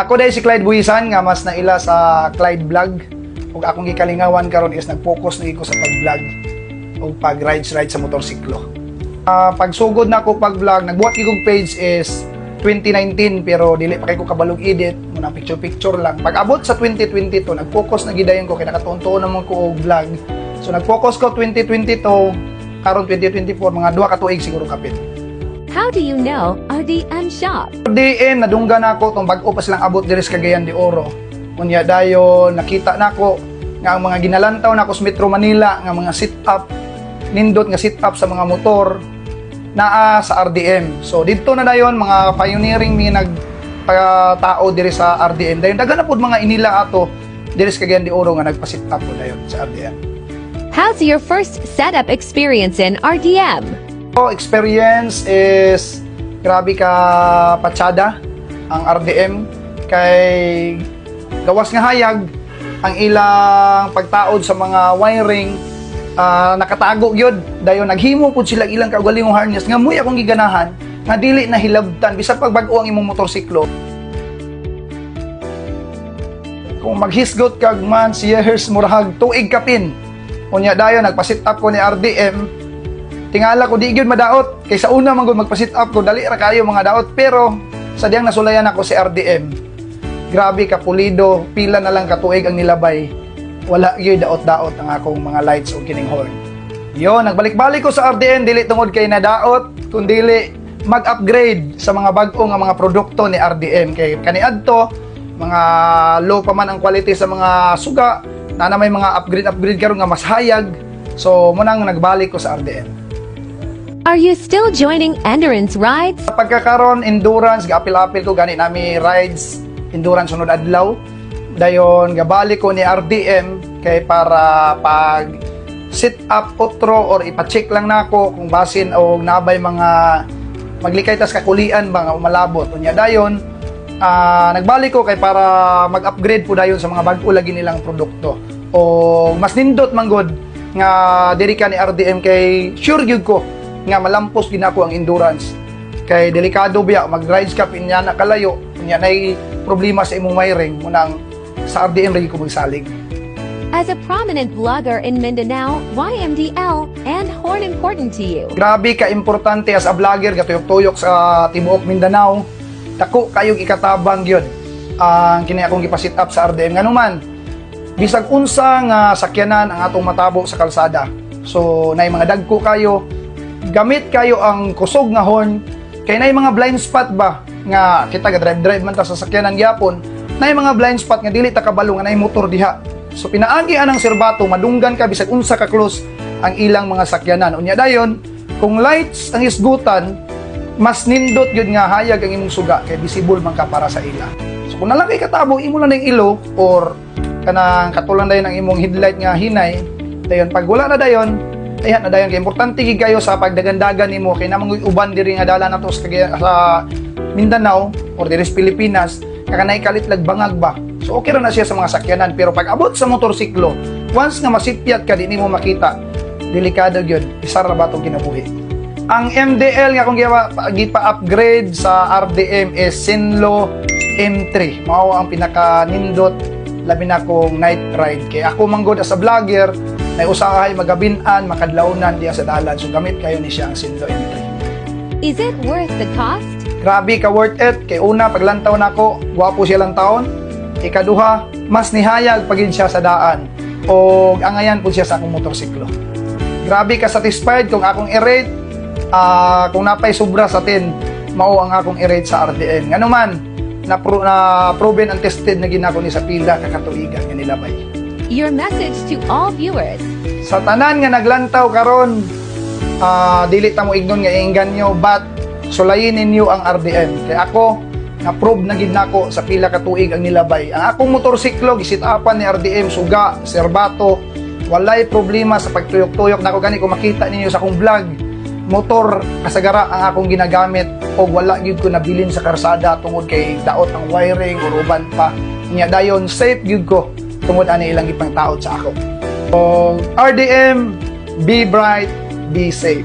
Ako dahil si Clyde Buisan nga mas naila sa Clyde Vlog. Ug akong gikalingawan karon is nag-focus na ko sa pag-vlog o pag-rides sa motorsiklo. Pagsugod na ako pag-vlog, nagbuhat kong page is 2019 pero dili pa kay ko kabalog edit, muna picture lang. Pag abot sa 2022, nag-focus na gidayon ko kay nakatuon-tuon naman ko og vlog. So nag-focus ko 2022, karon 2024 mga 2 ka tuig siguro kapit. How do you know RDM Shop? RDM nadunggan ako tong bag-o pa silang abot diri sa Cagayan de Oro. Kunya dayon nakita nako nga ang mga ginalantaw nako sa Metro Manila nga mga sit-up, nindot nga sit-up sa mga motor naa sa RDM. So dito na dayon mga pioneering mi nagtao diri sa RDM. Dayon daghan na pud mga inila ato diri sa Cagayan de Oro nga nagpa-sit up po dayon sa RDM. How's your first setup experience in RDM? Experience is grabe ka patsada ang RDM kay gawas nga hayag ang ilang pagtaod sa mga wiring nakatago gyud dayon naghimo pud sila ilang kaugalingong harness nga muy akong giganahan nga dili na hilabtan bisag pag bag-o ang imong motorsiklo. Kung maghisgot kag months, years, murag tuig kapin unya dayon nagpa-sit up ko ni RDM. Tingala ko di gyud madaot kay sa una man gud magpa-sit up ko dali ra kayo mga daot pero sadyang nasulayan ako si RDM. Grabe ka pulido, pila na lang katuig ang nilabay. Wala gyud daot-daot ang akong mga lights o kining horn. Yo, nagbalik-balik ko sa RDM dili tungod kay nadaot kundi mag-upgrade sa mga bag-o nga mga produkto ni RDM kay kaniadto mga low pa man ang quality sa mga suga na may mga upgrade karon nga mas hayag. So mo nang nagbalik ko sa RDM. Are you still joining endurance rides? Sa pagkakaroon, endurance, gaapil-apil ko, gani nami rides, endurance sunod adlaw. Dayon, gabalik ko ni RDM kay para pag sit up otro or ipa-check lang nako kung basin o nabay mga maglikay tas kakulian ba nga umalabot. Unya dayon, nagbalik ko kay para mag-upgrade po dayon sa mga bag-o lagi nilang produkto. O mas nindot manggod nga diri ka ni RDM kay sure gyud ko nga malampos ginako ang endurance kay delikado biya mag-rides ka pinya na kalayo unya nay problema sa imong wiring munang sa RDM rin ko magsalig. As a prominent vlogger in Mindanao, why MDL and horn important to you? Grabe ka importante as a vlogger gatuyok-tuyok sa tibuok Mindanao. Dako kayong ikatabang gyud ang kini akong gipa-sit up sa RDM nganuman bisag unsa nga sakyanan ang atong matabo sa kalsada. So nay mga dagko kayo gamit kayo ang kusog nga horn kay nay mga blind spot ba nga kita ga drive man ta sa sakyanan gyapon nay mga blind spot nga dili ta kabalo nga nay motor diha. So pinaagi anang serbato madunggan ka bisag unsa ka close ang ilang mga sakyanan. Unya dayon kung lights ang isgutan mas nindot gyud nga hayag ang imong suga kay visible man ka para sa ila. So kung nalaki katabo imo lang ning ilo or kanang katulang dayon ang imong headlight nga hinay dayon pag wala na dayon ayan na dayon kay importante gid kayo sa pagdagandagan nimo kay namang uban diri nga dala nato sa Mindanao or diri sa Pilipinas kakanay kalit lag bangag ba. So okay ra na siya sa mga sakyanan pero pag abot sa motorsiklo once nga masipyat ka di nimo makita delikado gyud isa ra ba tong kinabuhi. Ang MDL nga kung gipa-upgrade sa RDM is Sinlo M3 mao ang pinaka nindot labi na kong night ride kay ako manggod as a vlogger may usahay magabinan makadlawnan diya sa dalan so gamit kayo ni siya ang Sinlo M3. Is it worth the cost? Grabe ka worth it kay una paglantaw nako gwapo siya lang taon ikaduha mas nihayag pagid siya sa daan o angayan pud siya sa akong motorsiklo. Grabe ka satisfied kung akong i-rate kung napay sobra sa 10 mao ang akong i-rate sa RDM nganuman na proven and tested na ginako ni sa pila kakatuigan nga nilabay. Your message to all viewers. Sa tanan nga naglantaw karon dili ta mo ignon nga inganyo but sulayin ninyo ang RDM kay ako na-prove na gid nako sa pila ka tuig ang nilabay. Ang akong motorsiklo gisit-upan ni RDM suga, serbato, walay problema sa pagtuyok-tuyok nako gani kung makita ninyo sa akong vlog. Motor kasagara ang akong ginagamit o wala gyud ko nabilin sa karsada tungod kay daot ang wiring o uban pa. Nya dayon safe gyud ko tungod ani ilang ipang taod sa ako. So, RDM, be bright, be safe.